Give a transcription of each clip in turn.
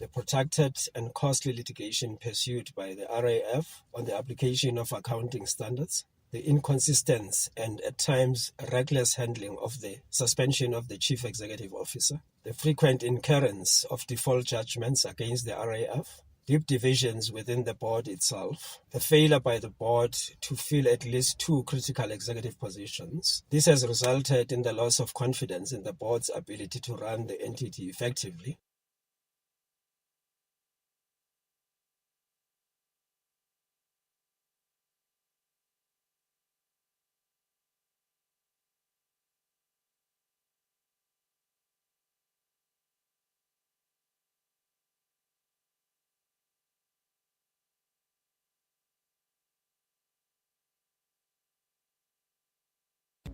the protracted and costly litigation pursued by the RAF on the application of accounting standards, the inconsistent and at times reckless handling of the suspension of the Chief Executive Officer, the frequent incurrence of default judgments against the RAF, deep divisions within the board itself, the failure by the board to fill at least 2 critical executive positions. This has resulted in the loss of confidence in the board's ability to run the entity effectively.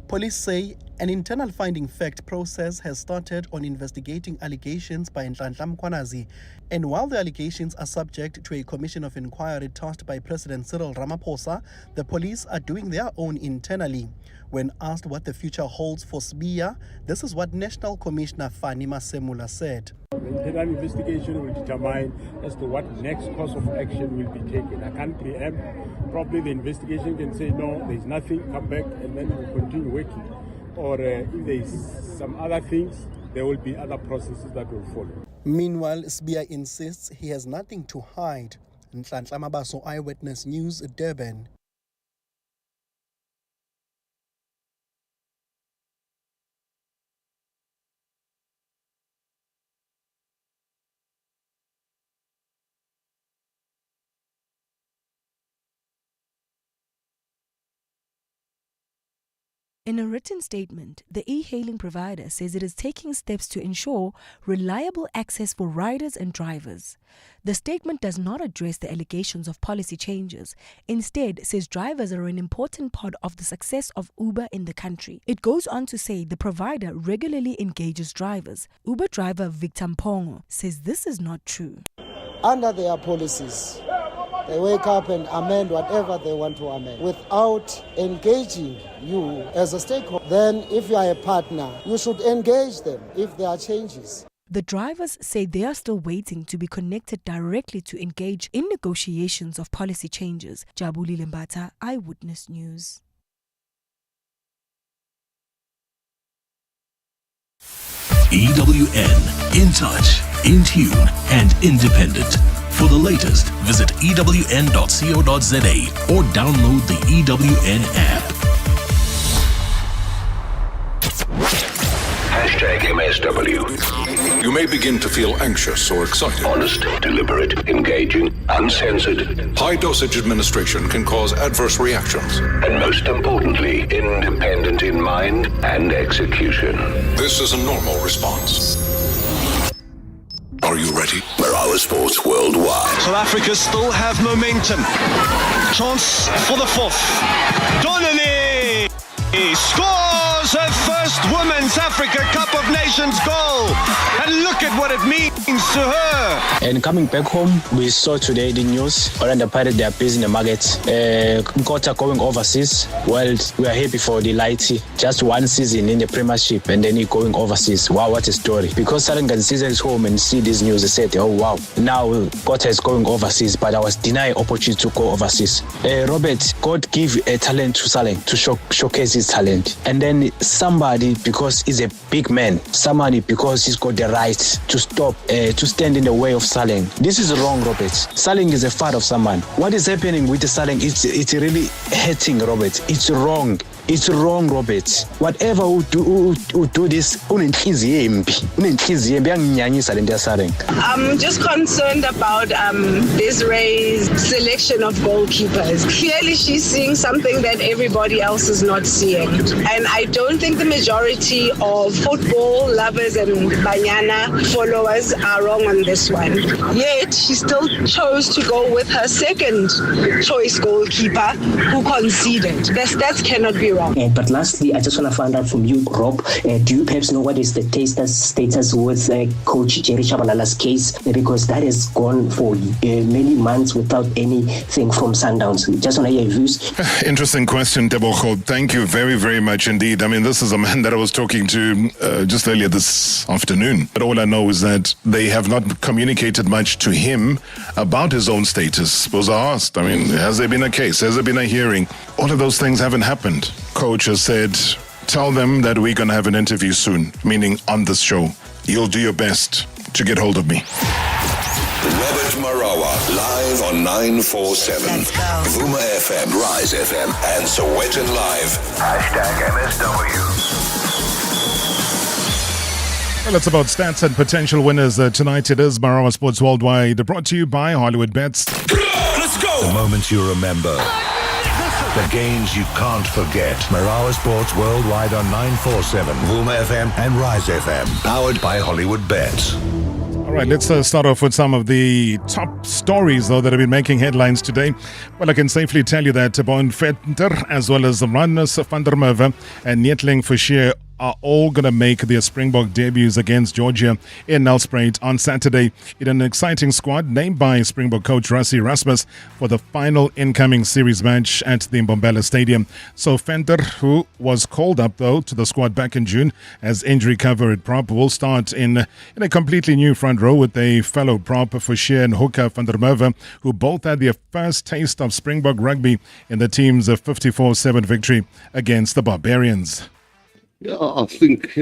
Police say an internal finding fact process has started on investigating allegations by Nhlanhla Mkhwanazi, and while the allegations are subject to a commission of inquiry tasked by President Cyril Ramaphosa, the police are doing their own internally. When asked what the future holds for SBIA, this is what National Commissioner Fani Masemula said. The internal investigation will determine as to what next course of action will be taken. I can't preempt. Probably the investigation can say, no, there's nothing, come back, and then we'll continue working. Or if there's some other things, there will be other processes that will follow. Meanwhile, SBIA insists he has nothing to hide. Nhlanhla Mabaso, Eyewitness News, Durban. In a written statement, the e-hailing provider says it is taking steps to ensure reliable access for riders and drivers. The statement does not address the allegations of policy changes. Instead, says drivers are an important part of the success of Uber in the country. It goes on to say the provider regularly engages drivers. Uber driver Victor Mpongo says this is not true. Under their policies, they wake up and amend whatever they want to amend without engaging you as a stakeholder. Then if you are a partner, you should engage them if there are changes. The drivers say they are still waiting to be connected directly to engage in negotiations of policy changes. Jabuli Lembata, Eyewitness News. EWN, in touch, in tune, and independent. For the latest, visit ewn.co.za or download the EWN app. #MSW. You may begin to feel anxious or excited. Honest, deliberate, engaging, uncensored. High dosage administration can cause adverse reactions. And most importantly, independent in mind and execution. This is a normal response. Are you ready? Marawa Sports Worldwide. South Africa still have momentum. Chance for the fourth. Donnelly scores her first Women's Africa Cup of Nations goal. And look at what it means to her. And coming back home, we saw today the news. Orlando Pirates, they are busy in the market. Nkota going overseas. Well, we are happy for the Lighty. Just one season in the Premiership and then he going overseas. Wow, what a story. Because Sarangan season is home and see this news, they said, oh wow, now Nkota is going overseas, but I was denied opportunity to go overseas. Robert, God give a talent to Saleng to showcase his talent. And then somebody, because he's a big man, somebody because he's got the right to stop, to stand in the way of Saleng. This is wrong, Robert. Saleng is a father of someone. What is happening with the Saleng, it's really hurting, Robert. It's wrong. It's wrong, Robert. Whatever who do this, I'm just concerned about Desiree's selection of goalkeepers. Clearly, she's seeing something that everybody else is not seeing. And I don't think the majority of football lovers and Banyana followers are wrong on this one. Yet, she still chose to go with her second choice goalkeeper who conceded. The stats cannot be wrong. But lastly, I just want to find out from you, Rob, do you perhaps know what is the status with Coach Jerry Chabalala's case? Because that has gone for many months without anything from Sundowns. Just want to hear your views. Interesting question, Tebogo. Thank you very, very much indeed. I mean, this is a man that I was talking to just earlier this afternoon. But all I know is that they have not communicated much to him about his own status. Was asked, I mean, has there been a case? Has there been a hearing? All of those things haven't happened. Coach has said, tell them that we're going to have an interview soon, meaning on this show. You'll do your best to get hold of me. Robert Marawa, live on 947. Vuma FM, Rise FM, and Sowetan Live. #MSW. Well, it's about stats and potential winners. Tonight it is Marawa Sports Worldwide, brought to you by Hollywood Bets. Let's go! The moments you remember. The games you can't forget. Marawa Sports Worldwide on 947, Vuma FM and Rise FM. Powered by Hollywood Bets. All right, let's start off with some of the top stories, though, that have been making headlines today. Well, I can safely tell you that Bon Venter, as well as Ranus van der Merwe and Nietling Forshire, are all going to make their Springbok debuts against Georgia in Nelspruit on Saturday in an exciting squad named by Springbok coach Rassie Erasmus for the final incoming series match at the Mbombela Stadium. So Venter, who was called up though to the squad back in June as injury cover at prop, will start in a completely new front row with a fellow prop Forshire and hooker van der Merwe, who both had their first taste of Springbok rugby in the team's 54-7 victory against the Barbarians. Yeah, I think,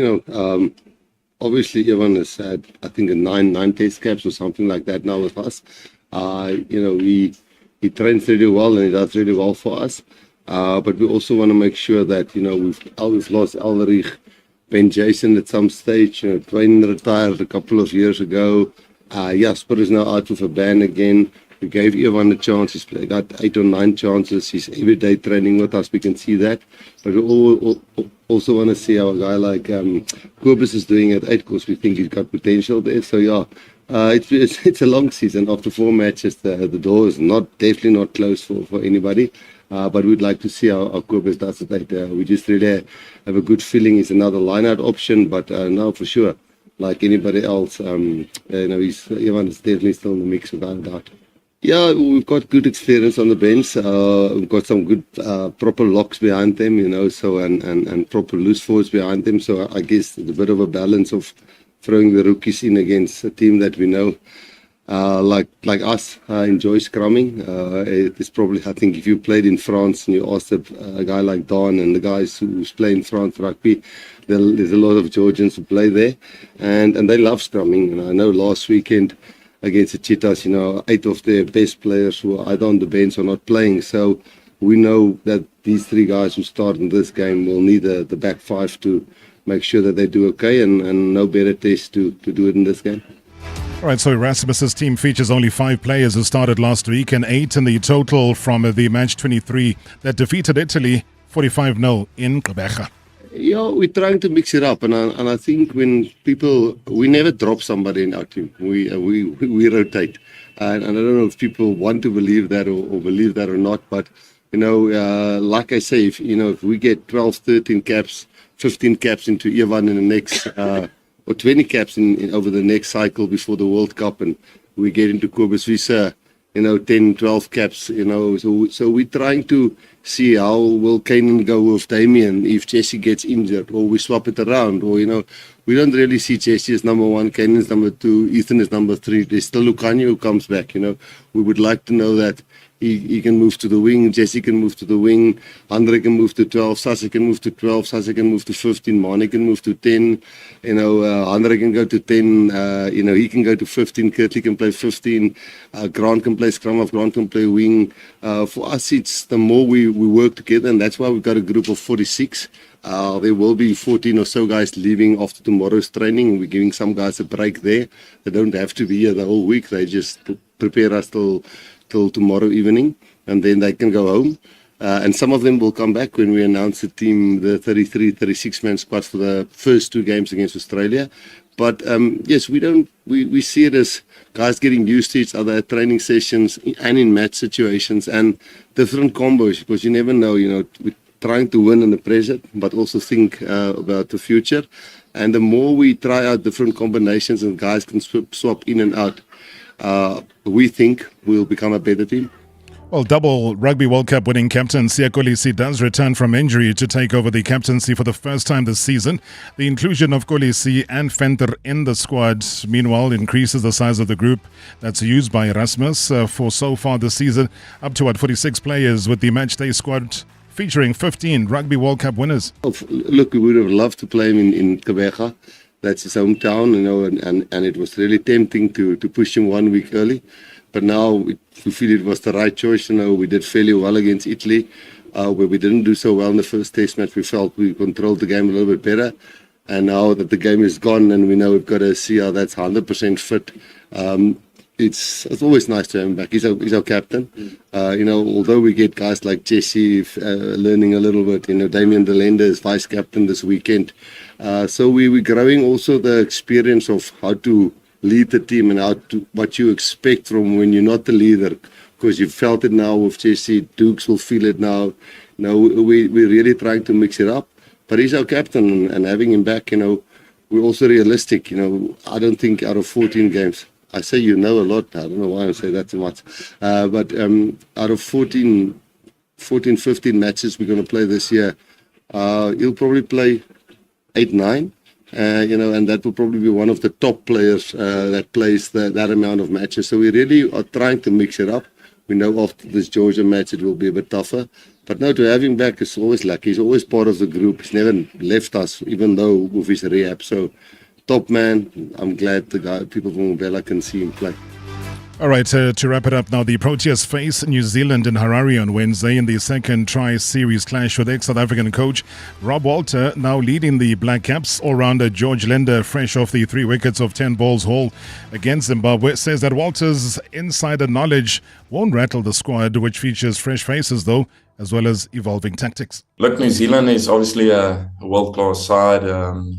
obviously everyone has had, I think, a nine test caps or something like that now with us. He trains really well and he does really well for us. But we also want to make sure that, we've lost Elrich, Ben Jason at some stage. Twain retired a couple of years ago. Jasper is now out with a ban again. We gave Ivan a chance. He's got 8 or 9 chances. He's every day training with us. We can see that. But we also want to see how a guy like Kobus is doing at 8 because we think he's got potential there. So, it's a long season. After 4 matches, the door is definitely not closed for anybody. But we'd like to see how Kobus does it. We just really have a good feeling he's another line-out option. But no, for sure, like anybody else, Ivan is definitely still in the mix without a doubt. Yeah, we've got good experience on the bench. We've got some good proper locks behind them, and proper loose forwards behind them. So I guess it's a bit of a balance of throwing the rookies in against a team that we know, like us, enjoy scrumming. It's probably, I think, if you played in France and you asked a guy like Don and the guys who's playing France rugby, there's a lot of Georgians who play there, and they love scrumming. And I know last weekend against the Cheetahs, 8 of their best players who are either on the bench or not playing. So we know that these 3 guys who start in this game will need the back 5 to make sure that they do okay, and no better test to do it in this game. All right, so Erasmus's team features only 5 players who started last week and 8 in the total from the match 23 that defeated Italy 45-0 in Gqeberha. Yeah, we're trying to mix it up, and I think when we never drop somebody in our team. We rotate, and I don't know if people want to believe that or believe that or not. But like I say, if we get 12, 13 caps, 15 caps into Ivan in the next, or 20 caps in over the next cycle before the World Cup, and we get into Kobus Visa, 10, 12 caps, so we're trying to see how will Kanan go with Damien if Jesse gets injured, or we swap it around, or, we don't really see Jesse as number 1, Kanan's number 2, Ethan is number 3. There's still Lukanya who comes back, We would like to know that he can move to the wing, Jesse can move to the wing, Andre can move to 12, Sase can move to 12, Sase can move to 15, Mane can move to 10, Andre can go to 10, he can go to 15, Kirtley can play 15, Grant can play scrum half, Grant can play wing. For us, it's the more we work together, and that's why we've got a group of 46. There will be 14 or so guys leaving after tomorrow's training, and we're giving some guys a break there. They don't have to be here the whole week. They just prepare us till tomorrow evening, and then they can go home. And some of them will come back when we announce the team, the 33, 36-man squad for the first 2 games against Australia. But yes, we see it as guys getting used to each other at training sessions and in match situations and different combos, because you never know, with trying to win in the present, but also think about the future. And the more we try out different combinations and guys can swap in and out, we think we'll become a better team. Well, double Rugby World Cup winning captain Siya Kolisi does return from injury to take over the captaincy for the first time this season. The inclusion of Kolisi and Venter in the squad, meanwhile, increases the size of the group that's used by Erasmus for so far this season, up to 46 players, with the matchday squad featuring 15 Rugby World Cup winners. Look, we would have loved to play him in Quebec. That's his hometown, and it was really tempting to push him 1 week early. But now we feel it was the right choice. We did fairly well against Italy, where we didn't do so well in the first test match. We felt we controlled the game a little bit better. And now that the game is gone and we know we've got to see how that's 100% fit, it's always nice to have him back. He's our captain. Although we get guys like Jesse learning a little bit, Damien Delenda is vice captain this weekend. So we're growing also the experience of how to lead the team and what you expect from when you're not the leader, because you've felt it now with Jesse. Dukes will feel it now. We're really trying to mix it up. But he's our captain, and having him back, we're also realistic. I don't think out of 14 games, I say a lot. I don't know why I say that so much. But out of 15 matches we're going to play this year, he'll probably play 8-9. And that will probably be one of the top players that plays that amount of matches. So we really are trying to mix it up. We know after this Georgia match it will be a bit tougher. But now to have him back is always lucky. He's always part of the group. He's never left us, even though with his rehab. So top man. I'm glad people from Mbela can see him play. All right, to wrap it up now, the Proteas face New Zealand in Harare on Wednesday in the second tri-series clash with ex-South African coach Rob Walter, now leading the Black Caps. All-rounder George Linder, fresh off the 3 wickets of 10 balls haul against Zimbabwe, says that Walter's insider knowledge won't rattle the squad, which features fresh faces though, as well as evolving tactics. Look, New Zealand is obviously a world-class side.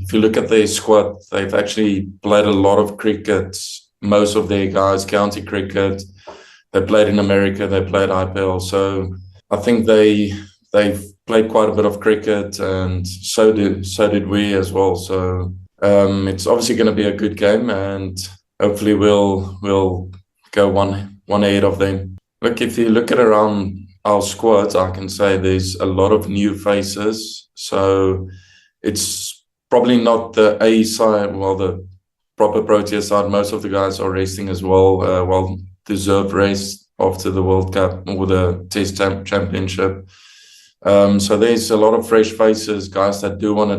If you look at their squad, they've actually played a lot of cricket. Most of their guys, county cricket, they played in America, they played IPL. So I think they've played quite a bit of cricket, and so did we as well. So it's obviously going to be a good game, and hopefully we'll go one ahead of them. Look, if you look at around our squad, I can say there's a lot of new faces. So it's probably not the A side, the proper Protea side. Most of the guys are resting as well, well-deserved rest after the World Cup or the Test Championship. So there's a lot of fresh faces, guys that want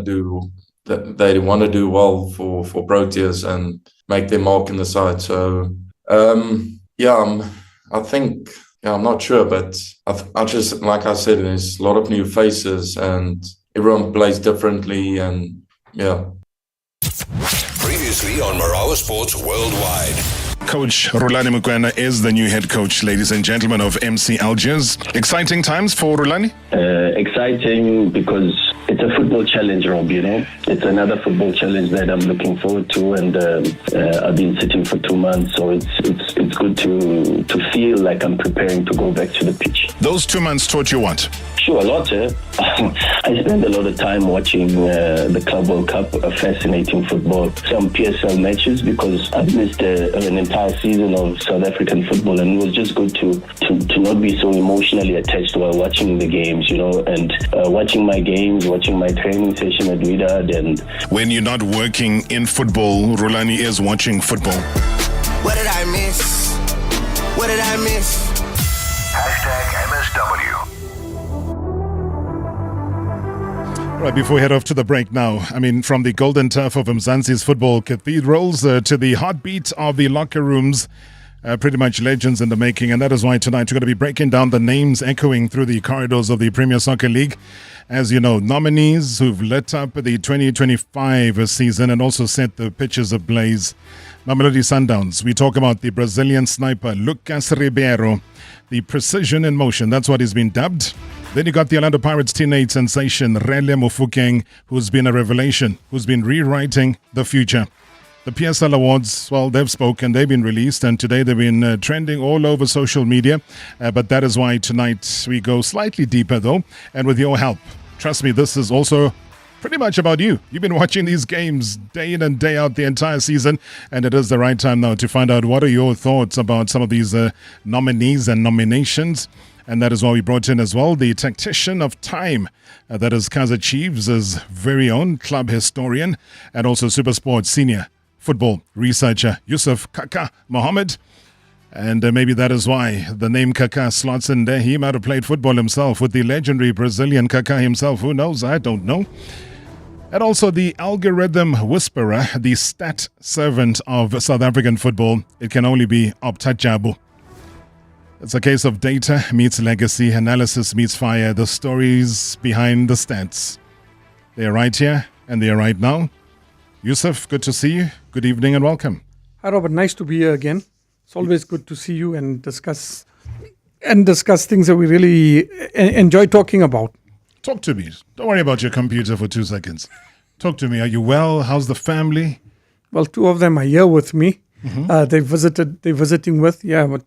to do well for Proteas and make their mark in the side. So I'm not sure, but I just, like I said, there's a lot of new faces and everyone plays differently, and yeah. Previously on Marawa Sports Worldwide. Coach Rulani Mokoena is the new head coach, ladies and gentlemen, of MC Algiers. Exciting times for Rulani? Exciting because it's a football challenge, Rob, It's another football challenge that I'm looking forward to, and I've been sitting for 2 months, so it's good to feel like I'm preparing to go back to the pitch. Those 2 months taught you what? Sure, a lot. I spend a lot of time watching the Club World Cup, a fascinating football, some PSL matches, because I've missed an entire season of South African football, and it was just good to not be so emotionally attached while watching the games, and watching my games, watching my training session at Wydad. And when you're not working in football, Rulani is watching football. What did I miss? What did I miss? #MSW. Right, before we head off to the break now, from the golden turf of Mzansi's football cathedrals to the heartbeat of the locker rooms, pretty much legends in the making. And that is why tonight we're going to be breaking down the names echoing through the corridors of the Premier Soccer League. As you know, nominees who've lit up the 2025 season and also set the pitches ablaze. Mamelodi Sundowns, we talk about the Brazilian sniper Lucas Ribeiro, the precision in motion, that's what he's been dubbed. Then you got the Orlando Pirates teenage sensation Rele Mofokeng, who's been a revelation, who's been rewriting the future. The PSL Awards, well, they've spoken, they've been released, and today they've been trending all over social media. But that is why tonight we go slightly deeper, though, and with your help. Trust me, this is also pretty much about you. You've been watching these games day in and day out the entire season, and it is the right time now to find out what are your thoughts about some of these nominees and nominations. And that is why we brought in as well the tactician of time, that is Kaizer Chiefs' very own club historian and also SuperSport senior football researcher Yusuf Kaka Mohammed. And maybe that is why the name Kaka slots in there. He might have played football himself with the legendary Brazilian Kaka himself. Who knows? I don't know. And also the algorithm whisperer, the stat servant of South African football. It can only be Optajabu. It's a case of data meets legacy, analysis meets fire, the stories behind the stats. They are right here and they are right now. Yusuf, good to see you. Good evening and welcome. Hi, Robert. Nice to be here again. It's always good to see you and discuss things that we really enjoy talking about. Talk to me. Don't worry about your computer for 2 seconds. Talk to me. Are you well? How's the family? Well, 2 of them are here with me. They're visiting with. Yeah, but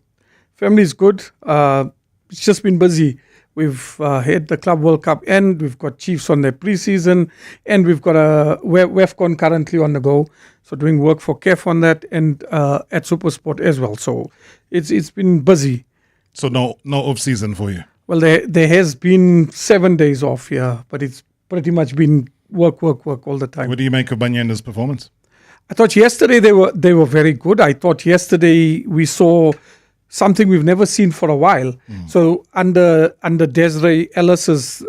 family is good. It's just been busy. We've had the Club World Cup end. We've got Chiefs on their preseason, and we've got a WEFCON currently on the go. So doing work for KEF on that and at SuperSport as well. So it's been busy. So no off season for you? Well, there has been 7 days off here, but it's pretty much been work all the time. What do you make of Banyana's performance? I thought yesterday they were very good. I thought yesterday we saw something we've never seen for a while. So under Desiree Ellis's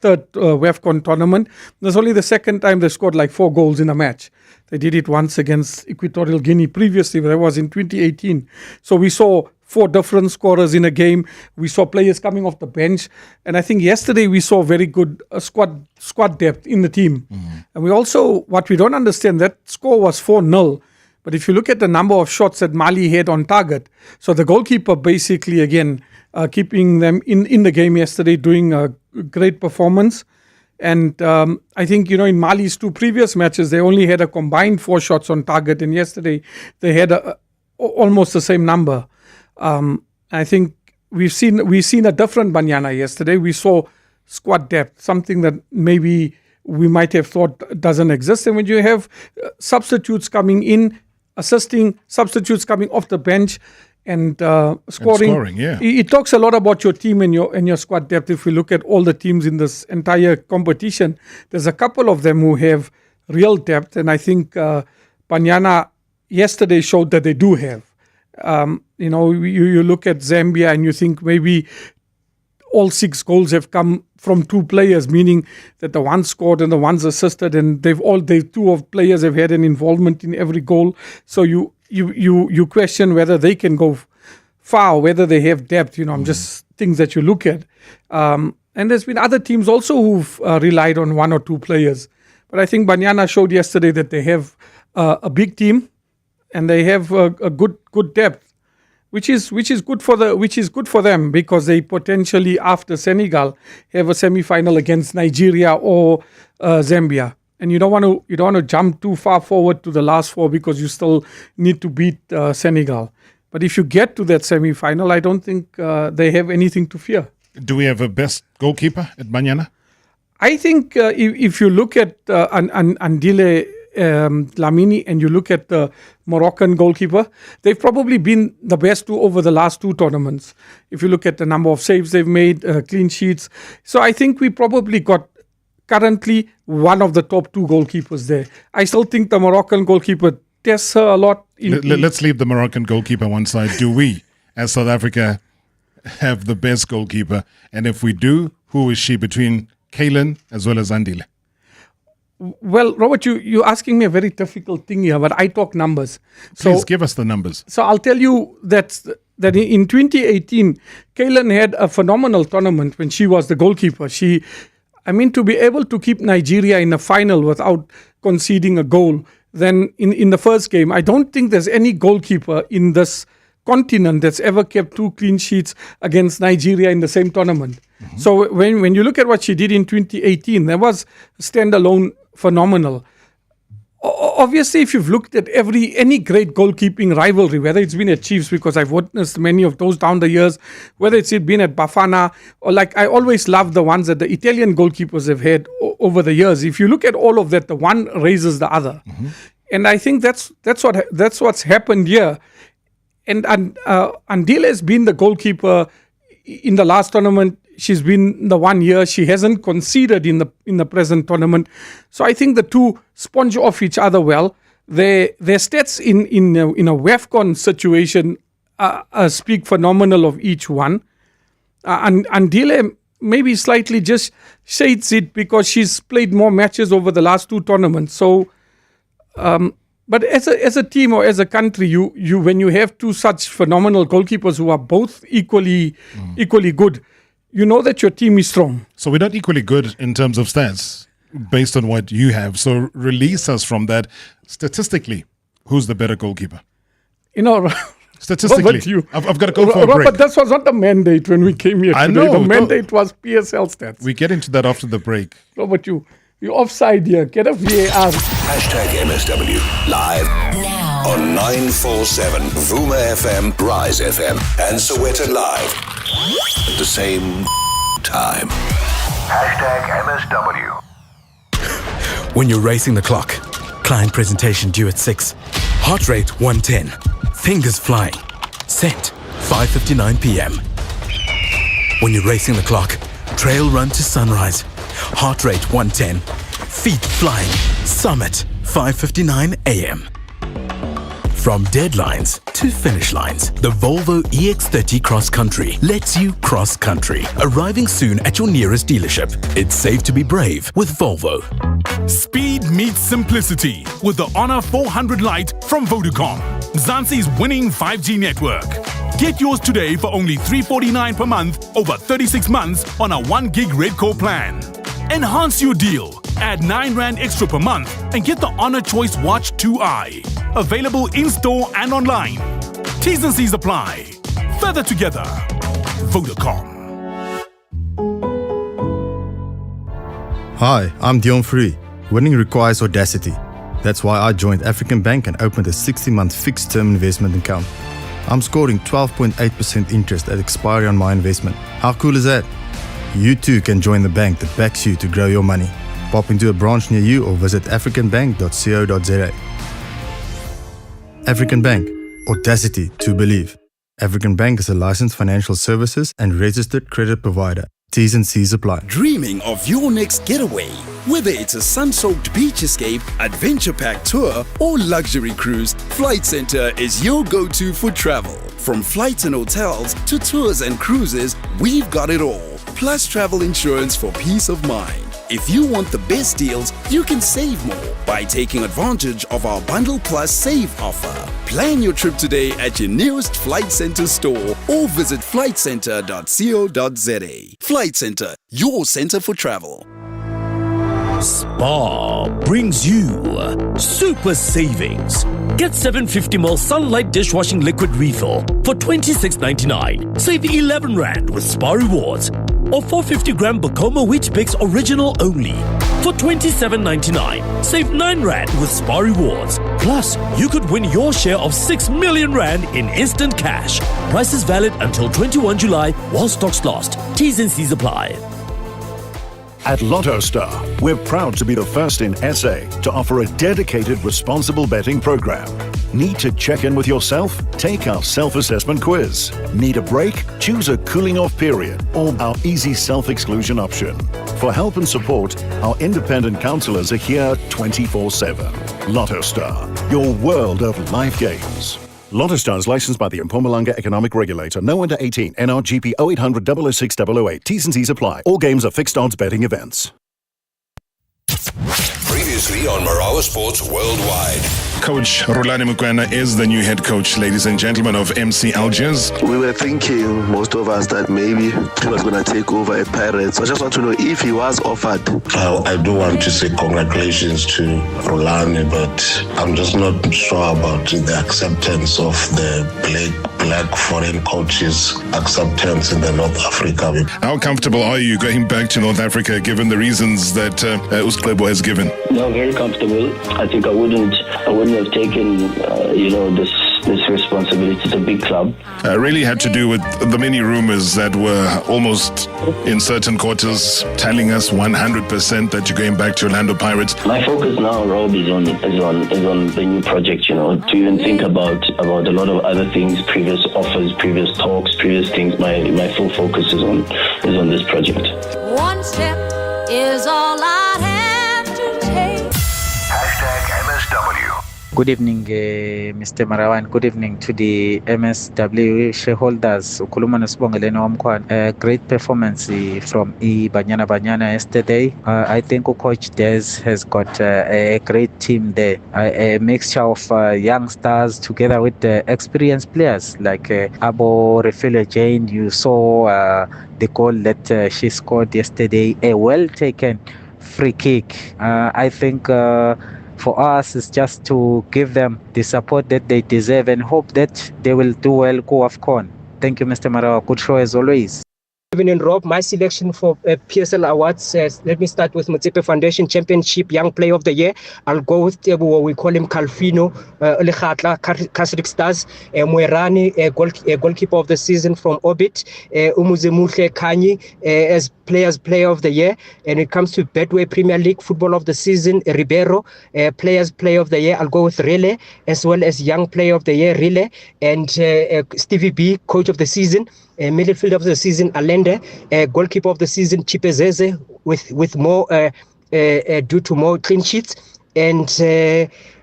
third WEFCON tournament, there's only the second time they scored like 4 goals in a match. They did it once against Equatorial Guinea previously, but that was in 2018. So we saw 4 different scorers in a game. We saw players coming off the bench. And I think yesterday we saw very good squad depth in the team. And we also, what we don't understand, that score was 4-0. But if you look at the number of shots that Mali had on target, so the goalkeeper basically, again, keeping them in the game yesterday, doing a great performance. And I think, in Mali's 2 previous matches, they only had a combined 4 shots on target. And yesterday, they had almost the same number. I think we've seen a different Banyana yesterday. We saw squad depth, something that maybe we might have thought doesn't exist. And when you have substitutes coming in, assisting, substitutes coming off the bench, and scoring, yeah. It talks a lot about your team and your squad depth. If we look at all the teams in this entire competition, there's a couple of them who have real depth, and I think Banyana yesterday showed that they do have. You look at Zambia and you think maybe all 6 goals have come from 2 players, meaning that the one scored and the one's assisted, and the 2 of players have had an involvement in every goal. So you question whether they can go far, whether they have depth. Just things that you look at. And there's been other teams also who've relied on 1 or 2 players. But I think Banyana showed yesterday that they have a big team and they have a good depth. Which is good for them, because they potentially, after Senegal, have a semi-final against Nigeria or Zambia, and you don't want to jump too far forward to the last 4 because you still need to beat Senegal. But if you get to that semi-final, I don't think they have anything to fear. Do we have a best goalkeeper at Banyana? I think if you look at Andile Lamini and you look at the Moroccan goalkeeper, they've probably been the best 2 over the last 2 tournaments. If you look at the number of saves they've made, clean sheets. So I think we probably got currently one of the top 2 goalkeepers there. I still think the Moroccan goalkeeper tests her a lot. Let's leave the Moroccan goalkeeper one side. Do we, as South Africa, have the best goalkeeper? And if we do, who is she between Kaylin as well as Andile? Well, Robert, you're asking me a very difficult thing here, but I talk numbers. Please give us the numbers. So I'll tell you that in 2018, Kaylin had a phenomenal tournament when she was the goalkeeper. To be able to keep Nigeria in the final without conceding a goal, then in the first game, I don't think there's any goalkeeper in this continent that's ever kept 2 clean sheets against Nigeria in the same tournament. So when you look at what she did in 2018, that was standalone phenomenal. obviously, if you've looked at any great goalkeeping rivalry, whether it's been at Chiefs, because I've witnessed many of those down the years, whether it's been at Bafana, or like I always love the ones that the Italian goalkeepers have had over the years. If you look at all of that, the one raises the other, and I think that's what's happened here. And Andile has been the goalkeeper in the last tournament. She's been the 1 year. She hasn't conceded in the present tournament. So I think the two sponge off each other well. Their stats in a WAFCON situation speak phenomenal of each one. And Andile maybe slightly just shades it because she's played more matches over the last two tournaments. So, but as a team or as a country, you when you have two such phenomenal goalkeepers who are both equally good, you know that your team is strong. So we're not equally good in terms of stats based on what you have. So release us from that. Statistically, who's the better goalkeeper? Statistically, I've got to go for a break. But that was not the mandate when we came here today. I know. The mandate was PSL stats. We get into that after the break. Robert, you're offside here. Get a VAR. #MSW live now on 947 Vuma FM, Rise FM, and Soweto Live at the same time. #MSW. When you're racing the clock, client presentation due at 6, heart rate 110, fingers flying, set 5:59 p.m. When you're racing the clock, trail run to sunrise, heart rate 110, feet flying, summit 5:59 a.m. From deadlines to finish lines, the Volvo EX30 Cross Country lets you cross country. Arriving soon at your nearest dealership. It's safe to be brave with Volvo. Speed meets simplicity with the Honor 400 Lite from Vodacom, Mzansi's winning 5G network. Get yours today for only $349 per month over 36 months on a 1 gig Red Core plan. Enhance your deal. Add R9 extra per month and get the Honor Choice Watch 2i. Available in-store and online. T's and C's apply. Further together. Vodacom. Hi, I'm Dion Free. Winning requires audacity. That's why I joined African Bank and opened a 60-month fixed-term investment account. I'm scoring 12.8% interest at expiry on my investment. How cool is that? You too can join the bank that backs you to grow your money. Pop into a branch near you or visit africanbank.co.za. African Bank. Audacity to believe. African Bank is a licensed financial services and registered credit provider. T's and C's apply. Dreaming of your next getaway? Whether it's a sun-soaked beach escape, adventure-packed tour, or luxury cruise, Flight Centre is your go-to for travel. From flights and hotels to tours and cruises, we've got it all. Plus travel insurance for peace of mind. If you want the best deals, you can save more by taking advantage of our Bundle Plus Save offer. Plan your trip today at your nearest Flight Centre store or visit flightcentre.co.za. Flight Centre, your centre for travel. Spar brings you super savings. Get 750ml Sunlight dishwashing liquid refill for $26.99. Save 11 Rand with Spar Rewards. Or 450-gram Bacoma Wheat Bix Original only for $27.99. Save 9 Rand with Spar Rewards. Plus, you could win your share of 6 million Rand in instant cash. Price is valid until 21 July while stocks last. T's and C's apply. At Lotto Star, we're proud to be the first in SA to offer a dedicated responsible betting program. Need to check in with yourself? Take our self-assessment quiz. Need a break? Choose a cooling off period or our easy self-exclusion option. For help and support, our independent counselors are here 24/7. Lotto Star, your world of life games. Lotto Star is licensed by the Mpumalanga Economic Regulator. No under 18. NRGP 0800 006 008. T's and C's apply. All games are fixed odds betting events. Previously on Marawa Sports Worldwide. Coach Rulani Mukwena is the new head coach, ladies and gentlemen, of MC Algiers. We were thinking, most of us, that maybe he was going to take over at Pirates. So I just want to know if he was offered. I do want to say congratulations to Rolani, but I'm just not sure about the acceptance of the black foreign coaches' acceptance in the North Africa. How comfortable are you going back to North Africa, given the reasons that Usklebo has given? No, very comfortable. I think I wouldn't have taken, this responsibility. It's a big club. Really had to do with the many rumors that were almost in certain quarters telling us 100% that you're going back to Orlando Pirates. My focus now, Rob, is on the new project. To even think about a lot of other things, previous offers, previous talks, previous things. My full focus is on this project. One step is all I have to take. #MSW. Good evening, Mr. Marawa, and good evening to the MSW shareholders. Great performance from Banyana Banyana yesterday. I think Coach Des has got a great team there. A mixture of young stars together with experienced players like Abo Refile Jane. You saw the goal that she scored yesterday, a well-taken free kick. I think for us, it's just to give them the support that they deserve and hope that they will do well go AFCON. Thank you, Mr. Marawa. Good show as always. Good evening, Rob. My selection for PSL Awards says, let me start with Motsepe Foundation Championship Young Player of the Year. I'll go with what we call him Calfino Lekhatla, Kasrik Stars, Mwerani, goalkeeper of the season from Orbit, Umuzemuhle Kanyi as Player of the Year. And it comes to Betway Premier League Football of the Season, Ribeiro, Player of the Year. I'll go with Rile, as well as Young Player of the Year, Rile, and Stevie B, Coach of the Season. Midfielder of the season, Allende, goalkeeper of the season, Chipezeze, with more due to more clean sheets, and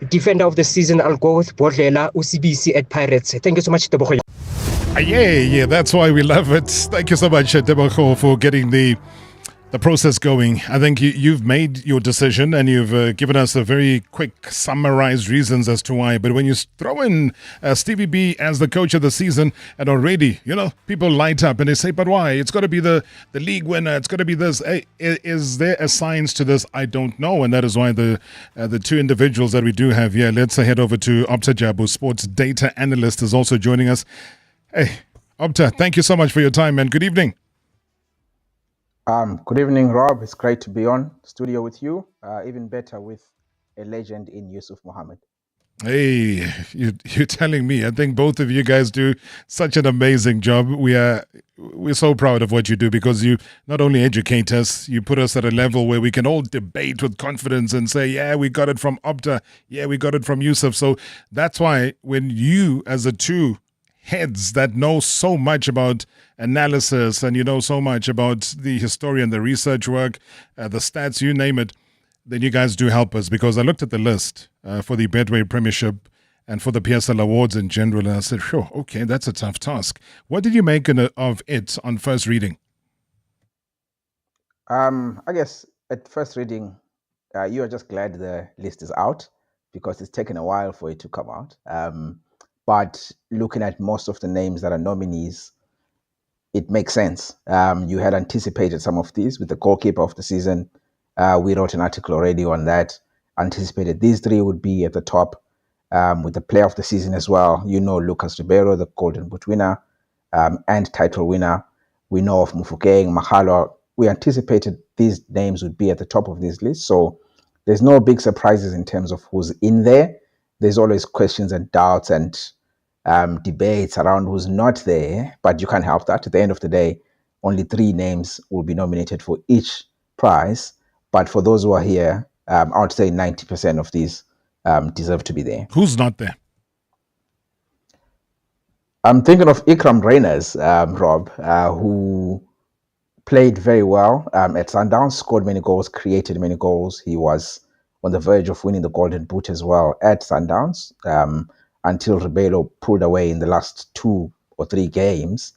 defender of the season, I'll go with Bodlela UCBC at Pirates. Thank you so much, Tebogo. Yeah, that's why we love it. Thank you so much, Tebogo, for getting the process going. I think you've made your decision and you've given us a very quick summarized reasons as to why. But when you throw in Stevie B as the coach of the season, and already, people light up and they say, but why? It's got to be the league winner. It's got to be this. Hey, is there a science to this? I don't know. And that is why the two individuals that we do have here, let's head over to Opta Jabu, sports data analyst, is also joining us. Hey, Opta, thank you so much for your time, and good evening. Good evening, Rob. It's great to be on studio with you. Even better with a legend in Yusuf Mohammed. Hey, you're telling me. I think both of you guys do such an amazing job. We're so proud of what you do, because you not only educate us, you put us at a level where we can all debate with confidence and say, yeah, we got it from Opta. Yeah, we got it from Yusuf. So that's why when you, as the two heads that know so much about analysis and you know so much about the history and the research work, the stats, you name it, then you guys do help us, because I looked at the list for the Betway Premiership and for the PSL Awards in general, and I said, sure, okay, that's a tough task. What did you make of it on first reading? I guess at first reading, you are just glad the list is out, because it's taken a while for it to come out. But looking at most of the names that are nominees, it makes sense. You had anticipated some of these with the goalkeeper of the season. We wrote an article already on that. Anticipated these three would be at the top. With the player of the season as well, Lucas Ribeiro, the Golden Boot winner and title winner. We know of Mufukeng, Mahalo. We anticipated these names would be at the top of this list. So there's no big surprises in terms of who's in there. There's always questions and doubts and debates around who's not there, but you can't help that. At the end of the day, only 3 names will be nominated for each prize. But for those who are here, I would say 90% of these deserve to be there. Who's not there? I'm thinking of Ikram Reyners, Rob, who played very well at Sundowns, scored many goals, created many goals. He was on the verge of winning the Golden Boot as well at Sundowns, until Rebelo pulled away in the last 2 or 3 games.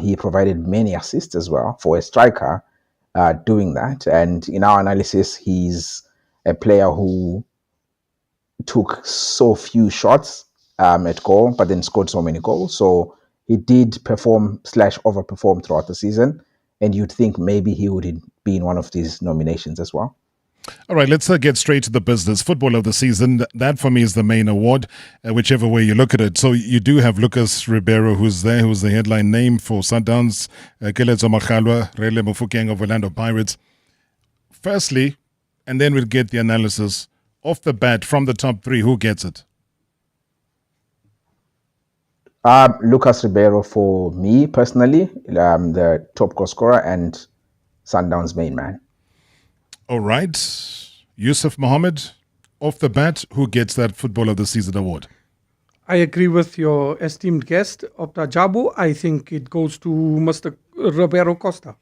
He provided many assists as well for a striker doing that. And in our analysis, he's a player who took so few shots at goal, but then scored so many goals. So he did perform / overperform throughout the season, and you'd think maybe he would be in one of these nominations as well. All right, let's get straight to the business. Football of the season, that for me is the main award, whichever way you look at it. So you do have Lucas Ribeiro, who's there, who's the headline name for Sundowns, Keletso Makgalwa, Rele Mofokeng of Orlando Pirates. Firstly, and then we'll get the analysis, off the bat, from the top three, who gets it? Lucas Ribeiro for me personally, the top goal scorer and Sundowns main man. All right. Yusuf Mohammed, off the bat, who gets that Football of the Season award? I agree with your esteemed guest, Opta Jabu. I think it goes to Mr. Ribeiro Costa.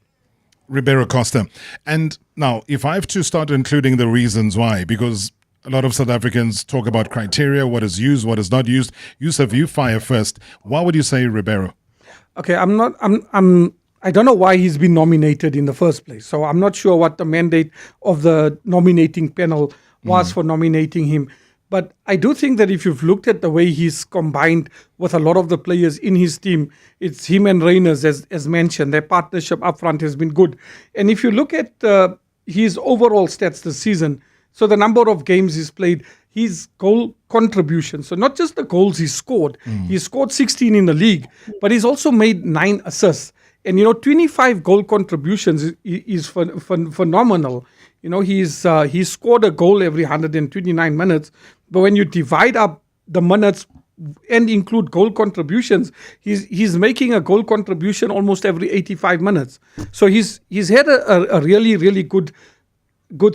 Ribeiro Costa. And now, if I have to start including the reasons why, because a lot of South Africans talk about criteria, what is used, what is not used. Yusuf, you fire first. Why would you say Ribeiro? Okay, I don't know why he's been nominated in the first place. So I'm not sure what the mandate of the nominating panel was for nominating him. But I do think that if you've looked at the way he's combined with a lot of the players in his team, it's him and Reyners, as mentioned. Their partnership up front has been good. And if you look at his overall stats this season, so the number of games he's played, his goal contribution, so not just the goals he scored, he scored 16 in the league, but he's also made 9 assists. And, 25 goal contributions is phenomenal. He's scored a goal every 129 minutes. But when you divide up the minutes and include goal contributions, he's making a goal contribution almost every 85 minutes. So he's had a really, really good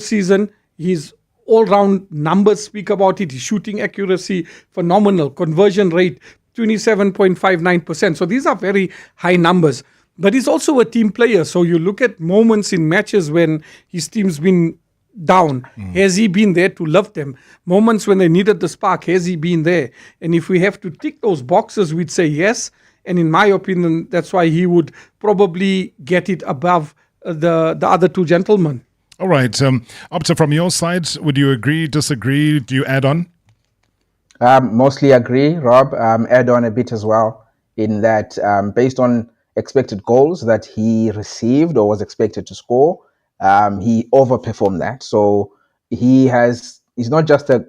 season. His all-round numbers speak about it. His shooting accuracy, phenomenal. Conversion rate, 27.59%. So these are very high numbers. But he's also a team player. So you look at moments in matches when his team's been down. Has he been there to lift them? Moments when they needed the spark, has he been there? And if we have to tick those boxes, we'd say yes. And in my opinion, that's why he would probably get it above the other two gentlemen. All right. Opta, from your side, would you agree, disagree? Do you add on? Mostly agree, Rob. Add on a bit as well in that based on expected goals that he received or was expected to score, he overperformed that. So he's not just a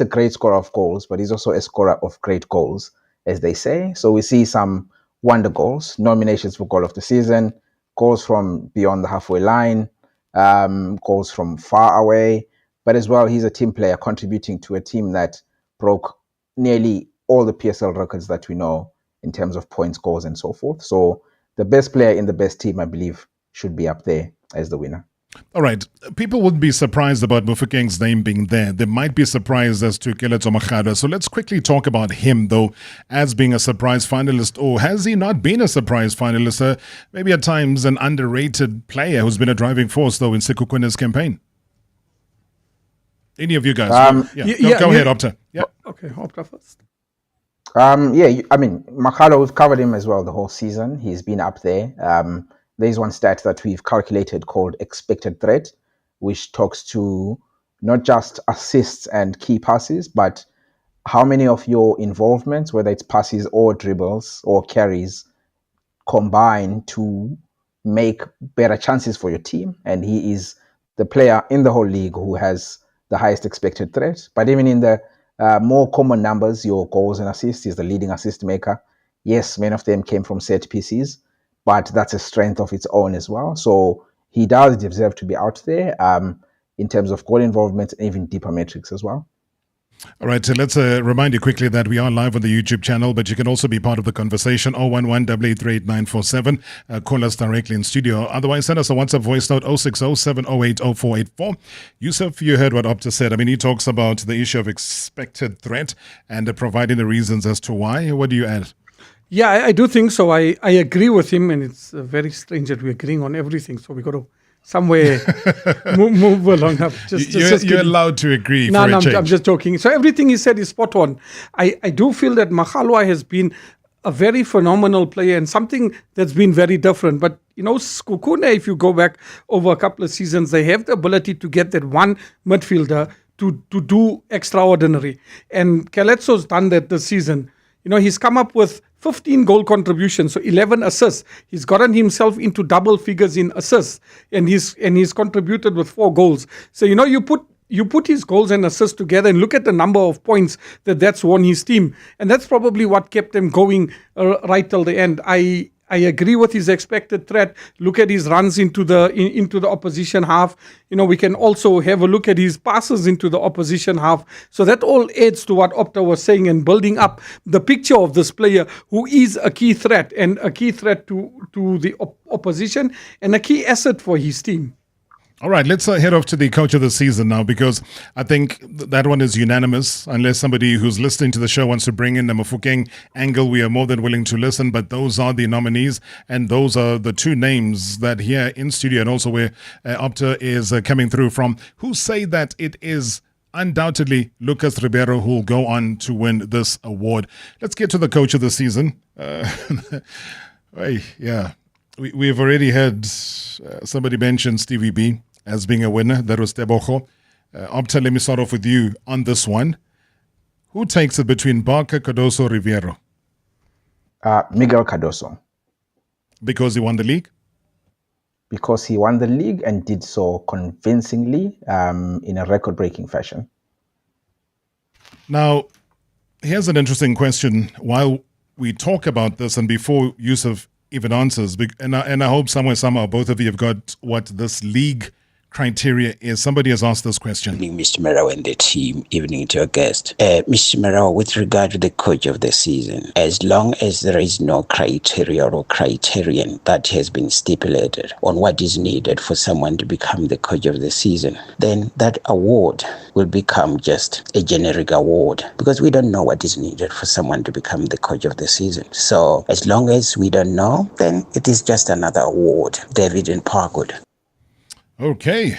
great scorer of goals, but he's also a scorer of great goals, as they say. So we see some wonder goals, nominations for goal of the season, goals from beyond the halfway line, goals from far away, but as well, he's a team player contributing to a team that broke nearly all the PSL records that we know in terms of points, goals, and so forth. So the best player in the best team, I believe, should be up there as the winner. All right. People wouldn't be surprised about Mofokeng's name being there. They might be surprised as to Keletso Makgalwa. So let's quickly talk about him, though, as being a surprise finalist. Or has he not been a surprise finalist? Maybe at times an underrated player who's been a driving force, though, in Sekukune's campaign. Any of you guys? Go ahead, Opta. Yeah. Okay, Opta first. Makgalwa, we've covered him as well the whole season. He's been up there. There's one stat that we've calculated called expected threat, which talks to not just assists and key passes, but how many of your involvements, whether it's passes or dribbles or carries, combine to make better chances for your team. And he is the player in the whole league who has the highest expected threat. But even in the more common numbers, your goals and assists, is the leading assist maker. Yes, many of them came from set pieces, but that's a strength of its own as well. So he does deserve to be out there in terms of goal involvement and even deeper metrics as well. All right, so let's remind you quickly that we are live on the YouTube channel, but you can also be part of the conversation. 011-883-8947. Call us directly in studio. Otherwise, send us a WhatsApp voice note 060-708-0484. Yusuf, you heard what Opta said. I mean, he talks about the issue of expected threat and providing the reasons as to why. What do you add? Yeah, I do think so. I agree with him, and it's very strange that we're agreeing on everything. So we got to somewhere move along. You're allowed to agree. No, I'm just joking. So everything he said is spot on. I do feel that Makgalwa has been a very phenomenal player and something that's been very different. But, Sekhukhune, if you go back over a couple of seasons, they have the ability to get that one midfielder to do extraordinary. And Caletso's done that this season. He's come up with 15 goal contributions, so 11 assists. He's gotten himself into double figures in assists, and he's contributed with 4 goals. So you put his goals and assists together and look at the number of points that's won his team, and that's probably what kept them going right till the end. I agree with his expected threat. Look at his runs into the opposition half. We can also have a look at his passes into the opposition half. So that all adds to what Opta was saying and building up the picture of this player who is a key threat and a key threat to the opposition and a key asset for his team. All right, let's head off to the coach of the season now, because I think that one is unanimous. Unless somebody who's listening to the show wants to bring in the Mafokeng angle, we are more than willing to listen. But those are the nominees, and those are the 2 names that here in studio and also where Opta is coming through from, who say that it is undoubtedly Lucas Ribeiro who will go on to win this award. Let's get to the coach of the season. We've already had somebody mention Stevie B as being a winner. That was Tebogo. Opta, let me start off with you on this one. Who takes it between Barker, Cardoso, Ribeiro? Miguel Cardoso. Because he won the league? Because he won the league and did so convincingly in a record-breaking fashion. Now, here's an interesting question. While we talk about this and before Yusuf even answers, and I hope somehow both of you have got what this league criteria is. Somebody has asked this question. Evening, Mr. Marawa and the team. Evening to our guest. Mr. Marawa, with regard to the coach of the season, as long as there is no criteria or criterion that has been stipulated on what is needed for someone to become the coach of the season, then that award will become just a generic award, because we don't know what is needed for someone to become the coach of the season. So as long as we don't know, then it is just another award. David in Parkwood. Okay.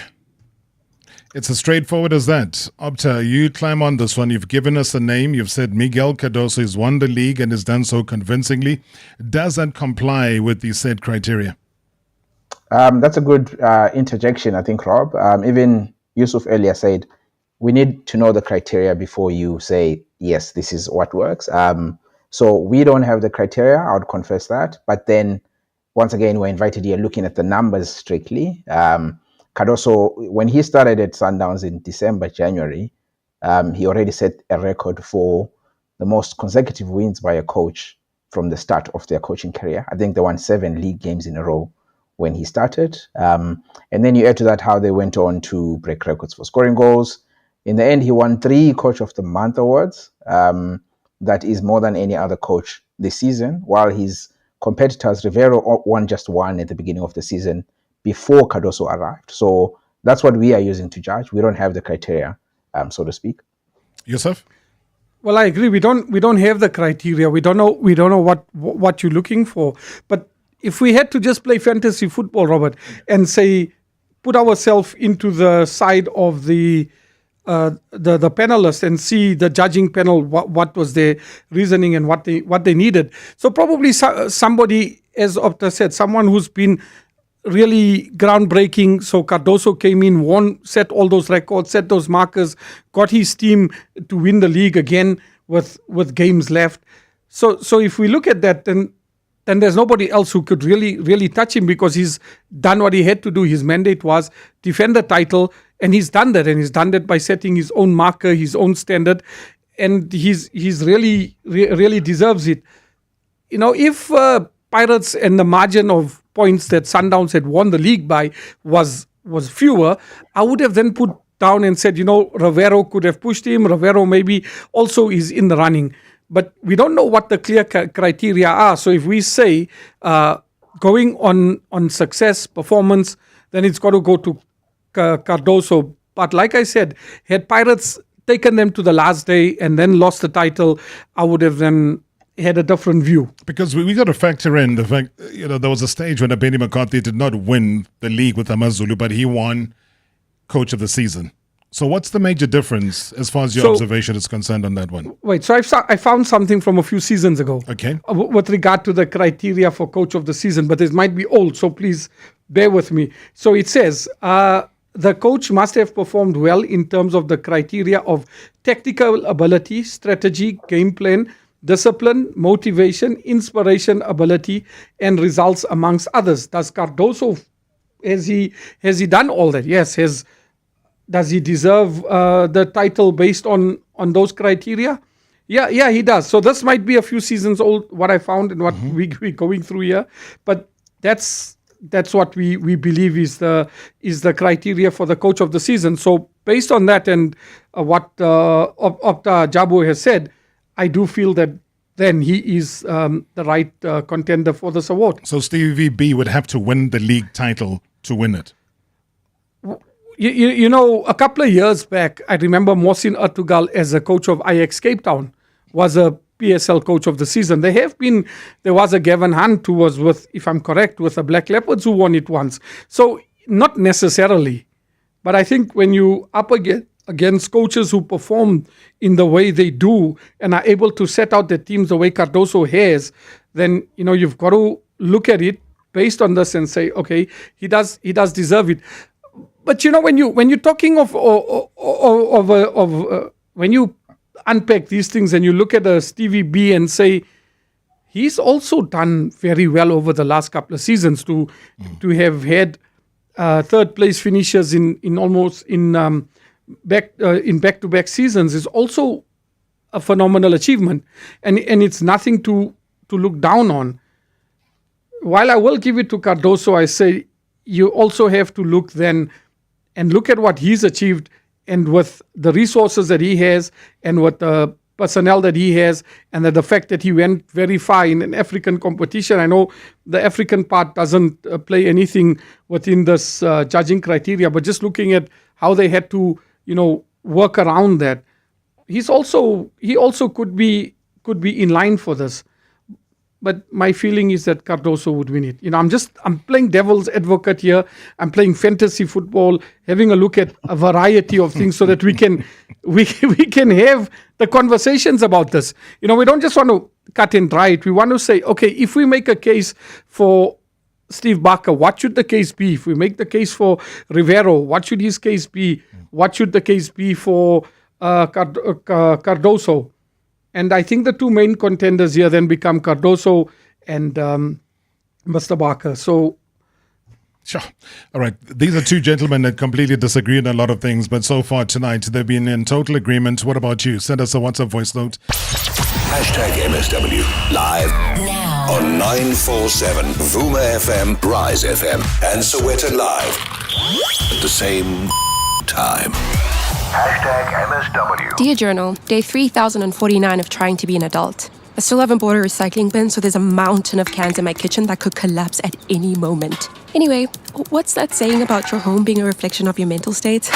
It's as straightforward as that. Opta, you climb on this one. You've given us a name. You've said Miguel Cardoso has won the league and has done so convincingly. Does that comply with the said criteria? That's a good interjection, I think, Rob. Even Yusuf earlier said, we need to know the criteria before you say, yes, this is what works. So we don't have the criteria, I would confess that. But then, once again, we're invited here looking at the numbers strictly. Cardoso, when he started at Sundowns in December, January, he already set a record for the most consecutive wins by a coach from the start of their coaching career. I think they won 7 league games in a row when he started. And then you add to that how they went on to break records for scoring goals. In the end, he won 3 Coach of the Month awards. That is more than any other coach this season, while his competitors, Ribeiro won just 1 at the beginning of the season before Cardoso arrived. So that's what we are using to judge. We don't have the criteria, so to speak. Yusuf? Well, I agree. We don't have the criteria. We don't know what you're looking for. But if we had to just play fantasy football, Robert, and say put ourselves into the side of the panelists and see the judging panel, what was their reasoning and what they needed. So probably somebody, as Opta said, someone who's been really groundbreaking. So Cardoso came in, won, set all those records, set those markers, got his team to win the league again with games left. So if we look at that, then there's nobody else who could really touch him, because he's done what he had to do. His mandate was defend the title, and he's done that. And he's done that by setting his own marker, his own standard, and he's really deserves it. If Pirates and the margin of points that Sundowns had won the league by was fewer, I would have then put down and said, Ribeiro could have pushed him. Ribeiro maybe also is in the running. But we don't know what the clear criteria are. So if we say going on success, performance, then it's got to go to Cardoso. But like I said, had Pirates taken them to the last day and then lost the title, I would have then had a different view. Because we got to factor in the fact, there was a stage when Benny McCarthy did not win the league with Amazulu, but he won Coach of the Season. So what's the major difference as far as your observation is concerned on that one? Wait, so I found something from a few seasons ago. Okay. With regard to the criteria for Coach of the Season, but this might be old, so please bear with me. So it says, the coach must have performed well in terms of the criteria of technical ability, strategy, game plan, discipline, motivation, inspiration, ability, and results, amongst others. Does Cardoso, has he done all that? Yes. Does he deserve the title based on those criteria? Yeah, he does. So this might be a few seasons old, what I found and what we're going through here, but that's what we believe is the criteria for the coach of the season. So based on that and what Opta Jabu has said, I do feel that then he is the right contender for this award. So Stevie B would have to win the league title to win it. You know, a couple of years back, I remember Mohsin Ertugal as a coach of Ajax Cape Town was a PSL coach of the season. There was a Gavin Hunt who was with, if I'm correct, with the Black Leopards who won it once. So not necessarily, but I think when you up against coaches who perform in the way they do and are able to set out their teams the way Cardoso has, then you've got to look at it based on this and say, okay, he does deserve it. But when you're talking of when you unpack these things and you look at a Stevie B and say he's also done very well over the last couple of seasons to have had third place finishes in back-to-back seasons is also a phenomenal achievement, and it's nothing to look down on. While I will give it to Cardoso, I say you also have to look then and look at what he's achieved, and with the resources that he has and with the personnel that he has, and the fact that he went very far in an African competition. I know the African part doesn't play anything within this judging criteria, but just looking at how they had to work around that, he also could be in line for this. But my feeling is that Cardoso would win it. I'm playing devil's advocate here. I'm playing fantasy football, having a look at a variety of things so that we can have the conversations about this. We don't just want to cut and dry it. We want to say, okay, if we make a case for Steve Barker, what should the case be? If we make the case for Rivero, what should his case be? What should the case be for Cardoso? And I think the two main contenders here then become Cardoso and Mr. Barker. So, sure. All right. These are two gentlemen that completely disagree on a lot of things, but so far tonight they've been in total agreement. What about you? Send us a WhatsApp voice note. #MSW live now on 947 Vuma FM, Rise FM, and Sowetan Live at the same time. #MSW. Dear Journal, day 3049 of trying to be an adult. I still haven't bought a recycling bin, so there's a mountain of cans in my kitchen that could collapse at any moment. Anyway, what's that saying about your home being a reflection of your mental state?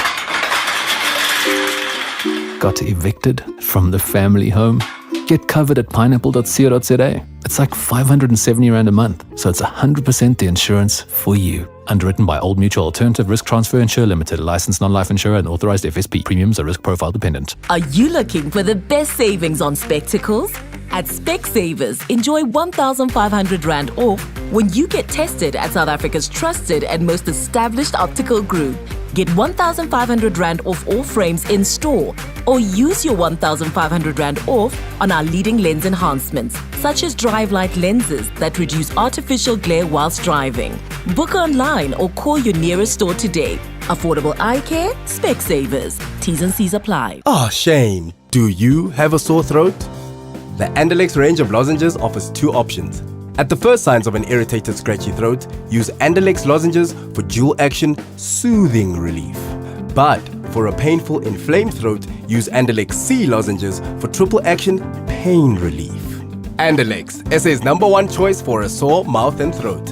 Got evicted from the family home? Get covered at pineapple.co.za. It's like 570 Rand a month, so it's 100% the insurance for you. Underwritten by Old Mutual Alternative Risk Transfer Insurer Limited, licensed non-life insurer and authorized FSP. Premiums are risk profile dependent. Are you looking for the best savings on spectacles? At Specsavers, enjoy 1,500 Rand off when you get tested at South Africa's trusted and most established optical group. Get 1,500 Rand off all frames in store, or use your 1,500 Rand off on our leading lens enhancements, such as drive light lenses that reduce artificial glare whilst driving. Book online or call your nearest store today. Affordable eye care, Specsavers. T's and C's apply. Oh, Shane, do you have a sore throat? The Andalex range of lozenges offers two options. At the first signs of an irritated, scratchy throat, use Andalex lozenges for dual action, soothing relief. But for a painful, inflamed throat, use Andalex C lozenges for triple action, pain relief. Andalex, SA's #1 choice for a sore mouth and throat.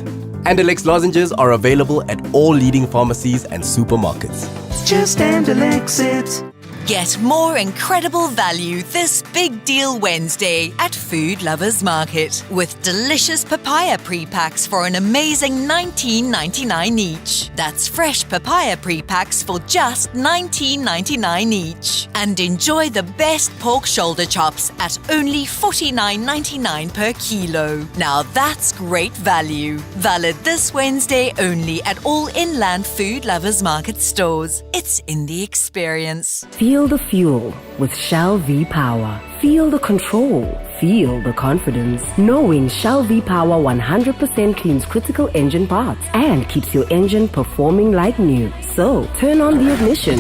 Andalex lozenges are available at all leading pharmacies and supermarkets. Just Andalex it. Get more incredible value this Big Deal Wednesday at Food Lovers Market with delicious papaya pre-packs for an amazing $19.99 each. That's fresh papaya pre-packs for just $19.99 each. And enjoy the best pork shoulder chops at only $49.99 per kilo. Now that's great value. Valid this Wednesday only at all inland Food Lovers Market stores. It's in the experience. Feel the fuel with Shell V-Power. Feel the control. Feel the confidence. Knowing Shell V-Power 100% cleans critical engine parts and keeps your engine performing like new. So, turn on the ignition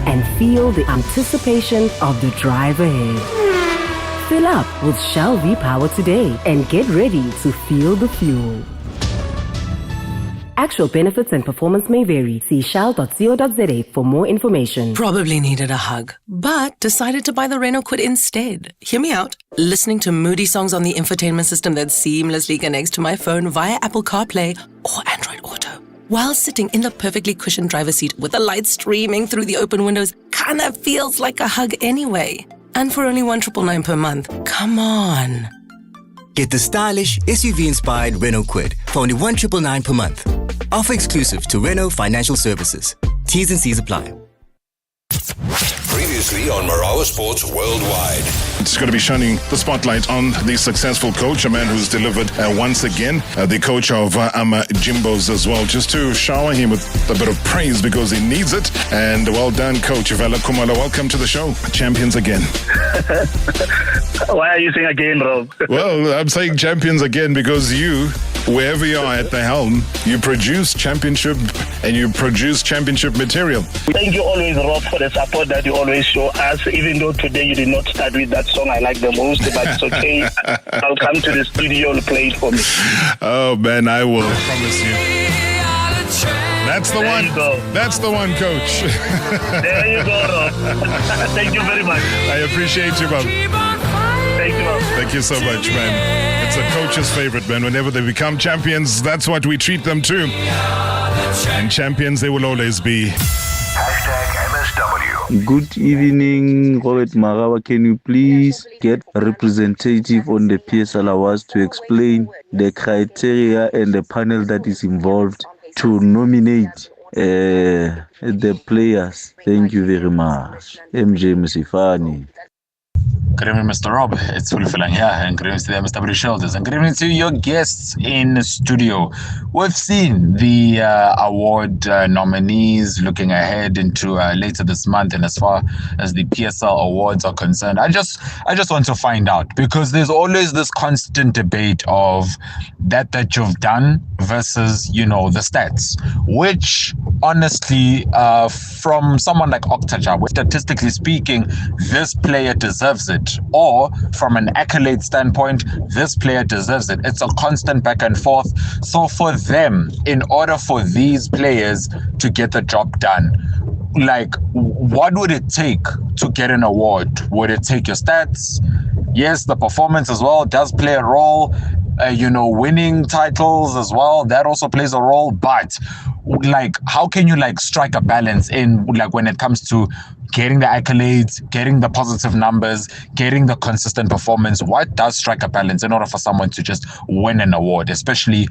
and feel the anticipation of the drive ahead. Fill up with Shell V-Power today and get ready to feel the fuel. Actual benefits and performance may vary. See shell.co.za for more information. Probably needed a hug, but decided to buy the Renault Kwid instead. Hear me out. Listening to moody songs on the infotainment system that seamlessly connects to my phone via Apple CarPlay or Android Auto. While sitting in the perfectly cushioned driver's seat with the light streaming through the open windows, kinda feels like a hug anyway. And for only $1,999 per month. Come on. Get the stylish, SUV-inspired Renault Kwid for only $1,999 per month. Offer exclusive to Renault Financial Services. T's and C's apply. Previously on Marawa Sports Worldwide. It's going to be shining the spotlight on the successful coach, a man who's delivered once again, the coach of Jimbos as well, just to shower him with a bit of praise because he needs it. And well done, Coach Vela Kumalo. Welcome to the show. Champions again. Why are you saying again, Rob? Well, I'm saying champions again because you, wherever you are at the helm, you produce championship and you produce championship material. Thank you always, Rob, for the support that you always show us, even though today you did not start with that song I like the most, but it's okay. I'll come to the studio and play it for me. Oh, man, I will. I promise you. That's the one. That's the one, Coach. There you go, Rob. Thank you very much. I appreciate you, Bob. Thank you, Bob. Thank you so much, man. It's a coach's favorite, man. Whenever they become champions, that's what we treat them to. And champions they will always be. MSW. Good evening, Robert Marawa. Can you please get a representative on the PSL Awards to explain the criteria and the panel that is involved to nominate the players? Thank you very much. MJ Musifani. Good evening, Mr. Rob. It's Fulfilang here, and good evening to the MSW shoulders, and good evening to your guests in the studio. We've seen the award nominees looking ahead into later this month, and as far as the PSL awards are concerned, I just want to find out, because there's always this constant debate of that you've done versus, the stats, which honestly, from someone like Oktaja, statistically speaking, this player deserves it. Or from an accolade standpoint, this player deserves it. It's a constant back and forth. So for them, in order for these players to get the job done, like, what would it take to get an award? Would it take your stats? Yes, the performance as well does play a role. Winning titles as well, that also plays a role. But how can you strike a balance in when it comes to getting the accolades, getting the positive numbers, getting the consistent performance? What does strike a balance in order for someone to just win an award, especially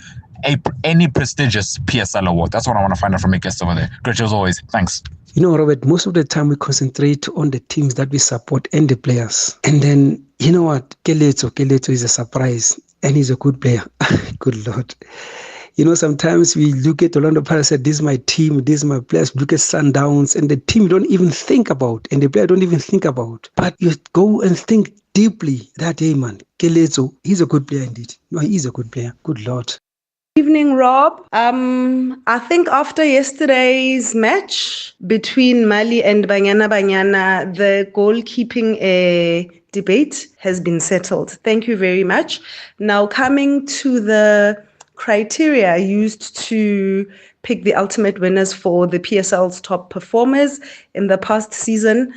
any prestigious PSL award? That's what I want to find out from your guests over there. Great as always. Thanks. Robert, most of the time we concentrate on the teams that we support and the players. And then, you know what? Keleto is a surprise and he's a good player. Good Lord. Sometimes we look at Orlando Pirates and say, this is my team, this is my players. Look at Sundowns and the team you don't even think about and the player don't even think about. But you go and think deeply that, hey man, Keleto, he's a good player indeed. No, he is a good player. Good Lord. Evening, Rob. I think after yesterday's match between Mali and Banyana, the goalkeeping debate has been settled. Thank you very much. Now, coming to the criteria used to pick the ultimate winners for the PSL's top performers in the past season,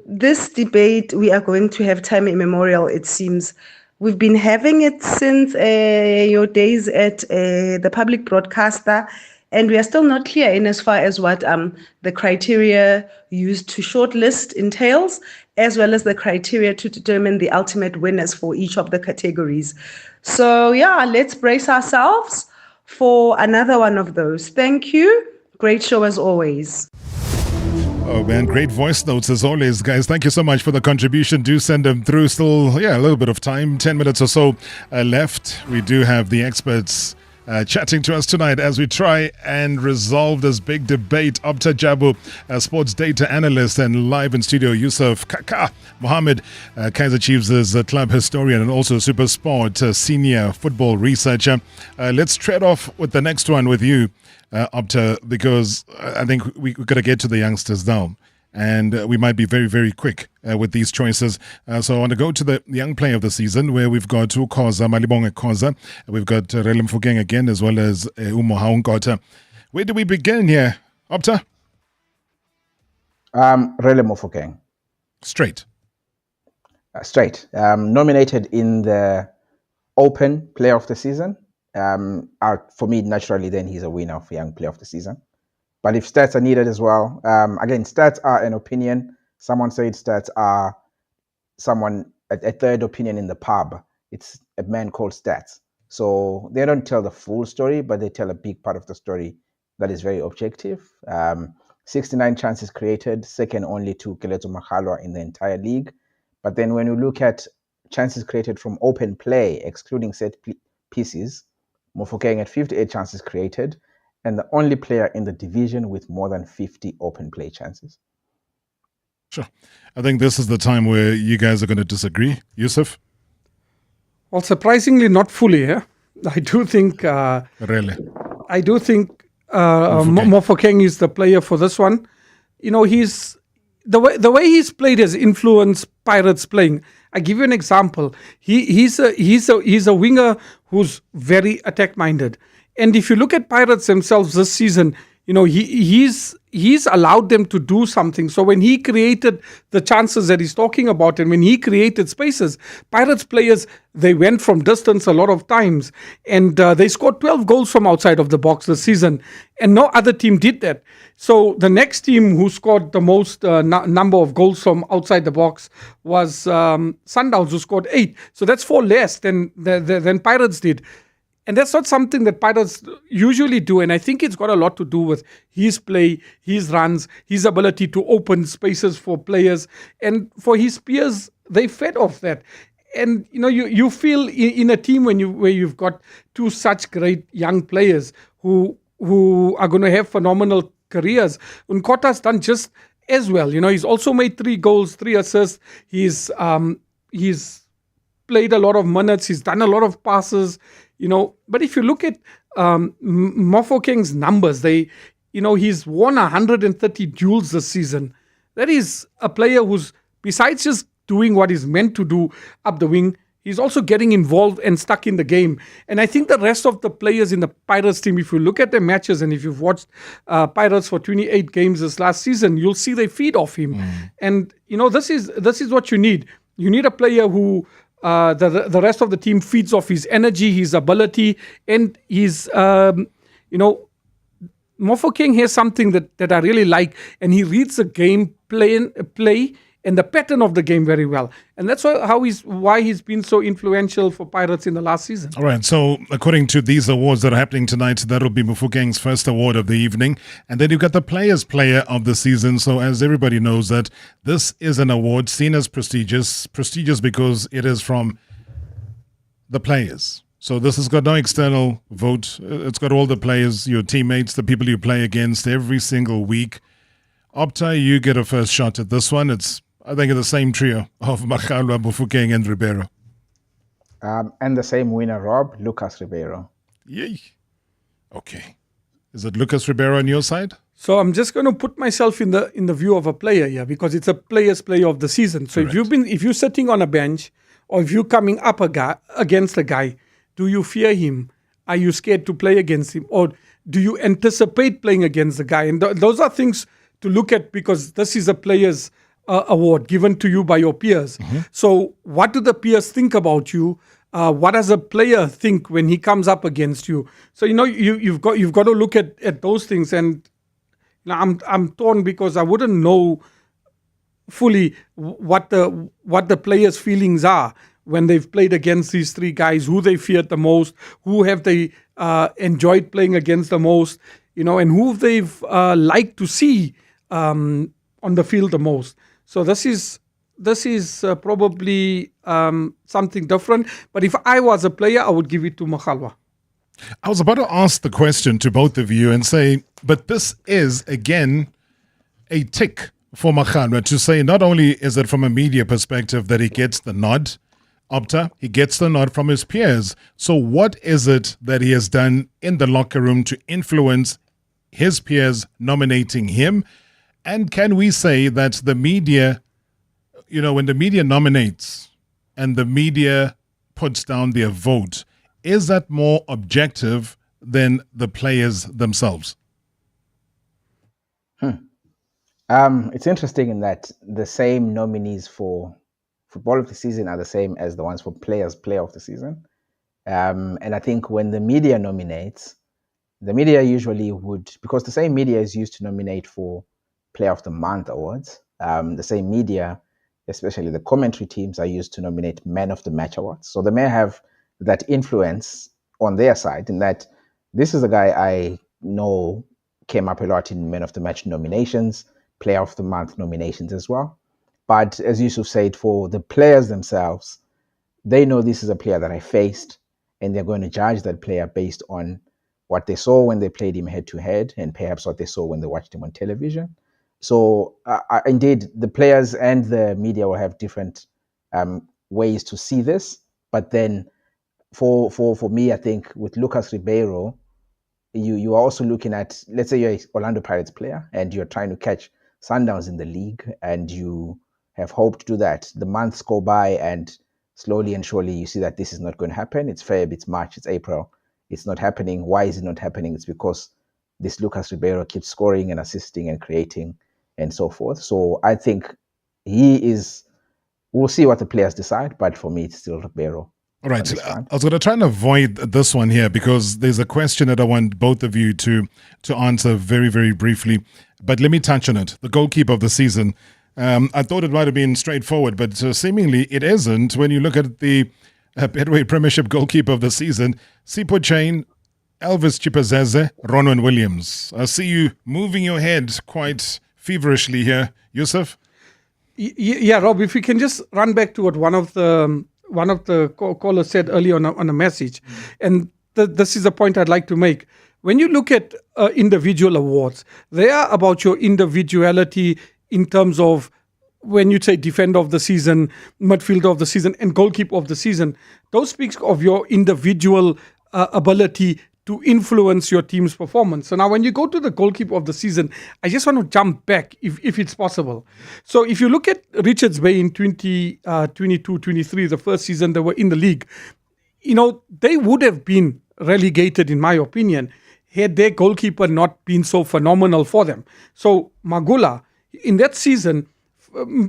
this debate, we are going to have time immemorial, it seems. We've been having it since your days at the public broadcaster, And we are still not clear in as far as what the criteria used to shortlist entails, as well as the criteria to determine the ultimate winners for each of the categories. So yeah, let's brace ourselves for another one of those. Thank you. Great show as always. Oh man, great voice notes as always, guys. Thank you so much for the contribution. Do send them through. Still, a little bit of time, 10 minutes or so left. We do have the experts chatting to us tonight as we try and resolve this big debate. Opta Jabu, sports data analyst, and live in studio, Yusuf Kaka Mohammed, Kaizer Chiefs' club historian and also Super Sport senior football researcher. Let's trade off with the next one with you, Opta, because I think we got to get to the youngsters now. And we might be very, very quick with these choices. So I want to go to the young player of the season, where we've got Ukoza, Malibonge Koza. We've got Relem Fugeng again, as well as Umo Haungota. Where do we begin here, Opta? Relem Fugeng. Straight. Straight. Nominated in the Open Player of the Season. For me, naturally, then he's a winner of Young Player of the Season. But if stats are needed as well, again, stats are an opinion. Someone said stats are a third opinion in the pub. It's a man called Stats. So they don't tell the full story, but they tell a big part of the story that is very objective. 69 chances created, second only to Keleto Makhalwa in the entire league. But then when you look at chances created from open play, excluding set pieces, Mofokeng had 58 chances created, and the only player in the division with more than 50 open play chances. Sure. I think this is the time where you guys are going to disagree. Yusuf? Well, surprisingly, not fully. I do think... really? I do think Mofokeng is the player for this one. You know, the way he's played has influenced Pirates playing. I give you an example. He's a winger who's very attack-minded. And if you look at Pirates themselves this season, you know, he's allowed them to do something. So when he created the chances that he's talking about, and when he created spaces, Pirates players, they went from distance a lot of times, and they scored 12 goals from outside of the box this season, and no other team did that. So the next team who scored the most number of goals from outside the box was Sundowns, who scored 8. So that's 4 less than Pirates did. And that's not something that Pirates usually do. And I think it's got a lot to do with his play, his runs, his ability to open spaces for players. And for his peers, they fed off that. And, you know, you feel in a team where you've got two such great young players who are going to have phenomenal careers. Nkota's done just as well. You know, he's also made 3 goals, 3 assists. He's played a lot of minutes. He's done a lot of passes. You know, but if you look at Mofokeng's numbers, he's won 130 duels this season. That is a player who's, besides just doing what he's meant to do up the wing, he's also getting involved and stuck in the game. And I think the rest of the players in the Pirates team, if you look at their matches and if you've watched Pirates for 28 games this last season, you'll see they feed off him. And, you know, this is what you need. You need a player who... the rest of the team feeds off his energy, his ability, and his, Mofokeng has something that I really like, and he reads the game play and the pattern of the game very well. And that's why he's been so influential for Pirates in the last season. All right, so according to these awards that are happening tonight, that'll be Mofokeng's first award of the evening. And then you've got the Players' Player of the Season. So as everybody knows that this is an award seen as prestigious because it is from the players. So this has got no external vote. It's got all the players, your teammates, the people you play against every single week. Opta, you get a first shot at this one. It's, I think, the same trio of Makhalwa, Mofokeng, and Ribeiro. And the same winner, Rob, Lucas Ribeiro. Yay. Okay. Is it Lucas Ribeiro on your side? So I'm just going to put myself in the view of a player here, because it's a player's player of the season. So Correct. if you're sitting on a bench, or if you're coming up against a guy, do you fear him? Are you scared to play against him? Or do you anticipate playing against the guy? And those are things to look at, because this is a player's award given to you by your peers. So what do the peers think about you? What does a player think when he comes up against you? So you've got to look at those things, and I'm torn because I wouldn't know fully what the players' feelings are when they've played against these three guys, who they feared the most, who have they enjoyed playing against the most, and who they've liked to see on the field the most. So this is probably something different. But if I was a player, I would give it to Makhalwa. I was about to ask the question to both of you and say, but this is, again, a tick for Makhalwa to say not only is it from a media perspective that he gets the nod, Opta, he gets the nod from his peers. So what is it that he has done in the locker room to influence his peers nominating him? And can we say that the media, when the media nominates and the media puts down their vote, is that more objective than the players themselves? It's interesting in that the same nominees for football of the season are the same as the ones for player of the season. And I think when the media nominates, the media usually would, because the same media is used to nominate for player of the month awards. The same media, especially the commentary teams, are used to nominate man of the match awards. So they may have that influence on their side in that this is a guy I know came up a lot in man of the match nominations, player of the month nominations as well. But as Yusuf said, for the players themselves, they know this is a player that I faced, and they're going to judge that player based on what they saw when they played him head to head, and perhaps what they saw when they watched him on television. So indeed, the players and the media will have different ways to see this. But then for me, I think with Lucas Ribeiro, you are also looking at, let's say you're an Orlando Pirates player and you're trying to catch Sundowns in the league, and you have hoped to do that. The months go by, and slowly and surely you see that this is not going to happen. It's Feb, it's March, it's April. It's not happening. Why is it not happening? It's because this Lucas Ribeiro keeps scoring and assisting and creating and so forth. So I think we'll see what the players decide, but for me, it's still Ribeiro. All right. I was going to try and avoid this one here because there's a question that I want both of you to answer very, very briefly. But let me touch on it. The goalkeeper of the season. I thought it might have been straightforward, but seemingly it isn't when you look at the Betway Premiership goalkeeper of the season. Sipho Chain, Elvis Chipazeze, Ronwen Williams. I see you moving your head quite feverishly here. Yusuf? Yeah, Rob, if we can just run back to what one of the callers said earlier on a message. And this is a point I'd like to make. When you look at individual awards, they are about your individuality in terms of when you say defender of the season, midfielder of the season, and goalkeeper of the season. Those speaks of your individual ability to influence your team's performance. So now when you go to the goalkeeper of the season, I just want to jump back if it's possible. So if you look at Richards Bay in 2022-23, the first season they were in the league, they would have been relegated, in my opinion, had their goalkeeper not been so phenomenal for them. So Magula, in that season,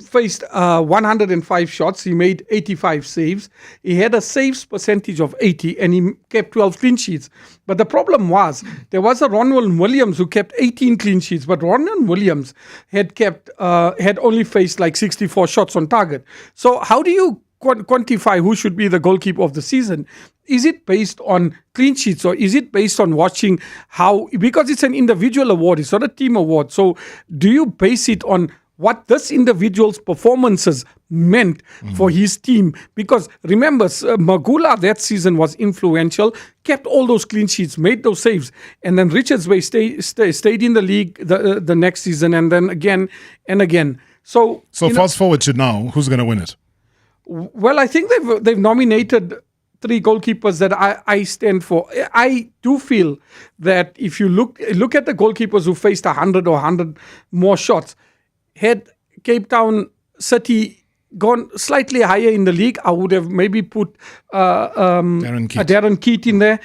faced 105 shots. He made 85 saves. He had a saves percentage of 80, and he kept 12 clean sheets. But the problem was, there was a Ronwen Williams who kept 18 clean sheets, but Ronwen Williams had only faced like 64 shots on target. So how do you quantify who should be the goalkeeper of the season? Is it based on clean sheets, or is it based on watching how, because it's an individual award, it's not a team award. So do you base it on what this individual's performances meant for his team? Because remember, Magula that season was influential, kept all those clean sheets, made those saves, and then Richards Bay stayed in the league the next season, and then again and again. So fast forward to now, who's going to win it? Well, I think they've nominated 3 goalkeepers that I stand for. I do feel that if you look at the goalkeepers who faced 100 or 100 more shots, had Cape Town City gone slightly higher in the league, I would have maybe put Darren Keat in there,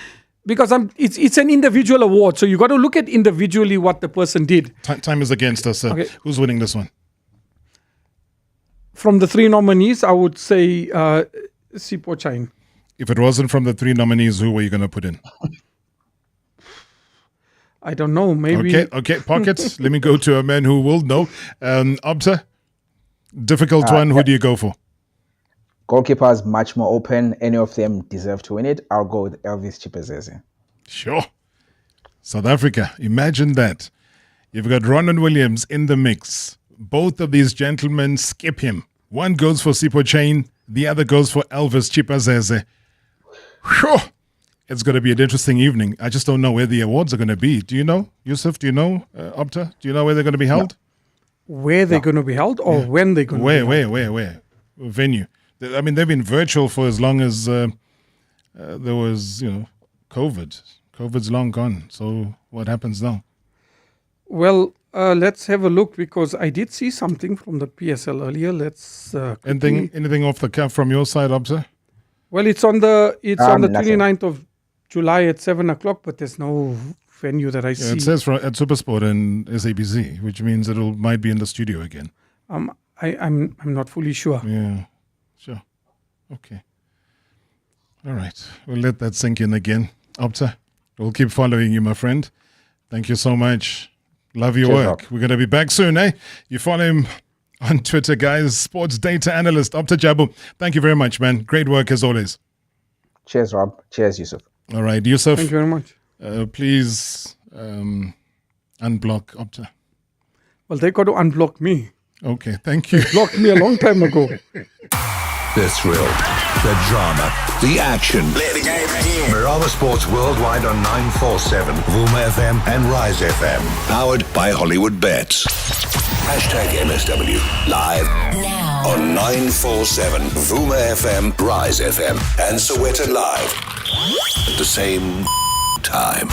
because it's an individual award. So you got to look at individually what the person did. Time is against us. Okay. Who's winning this one? From the 3 nominees, I would say Sipho Chain. If it wasn't from the three nominees, who were you going to put in? I don't know. Maybe. Okay. Pockets. Let me go to a man who will know. Opta, difficult one. Who do you go for? Goalkeepers much more open. Any of them deserve to win it. I'll go with Elvis Chipazeze. Sure. South Africa. Imagine that. You've got Ronan Williams in the mix. Both of these gentlemen skip him. One goes for Sipho Chain. The other goes for Elvis Chipazeze. Whew. It's going to be an interesting evening. I just don't know where the awards are going to be. Do you know, Yusuf? Do you know, Opta? Do you know where they're going to be held? Where they're going to be held or when they're going to be held? Where? Venue. I mean, they've been virtual for as long as there was, COVID. COVID's long gone. So what happens now? Well, let's have a look because I did see something from the PSL earlier. Let's anything off the cuff from your side, Opta? Well, it's on the nothing. 29th of July at 7:00, but there's no venue that I see. It says at Supersport and SABC, which means it might be in the studio again. I'm not fully sure. Yeah, sure. Okay. All right. We'll let that sink in again. Opta, we'll keep following you, my friend. Thank you so much. Love your Cheers, work. Rob. We're going to be back soon, eh? You follow him on Twitter, guys. Sports data analyst, Opta Jabu. Thank you very much, man. Great work as always. Cheers, Rob. Cheers, Yusuf. All right, Yusuf. Thank you very much. Please unblock Opta. Well, they got to unblock me. Okay, thank you. They blocked me a long time ago. The thrill, the drama, the action. Play the game again. Marawa Sports Worldwide on 947, Vuma FM and Rise FM. Powered by Hollywood Bets. #MSW. Live now on 947, Vuma FM, Rise FM and Sowetan Live. At the same time.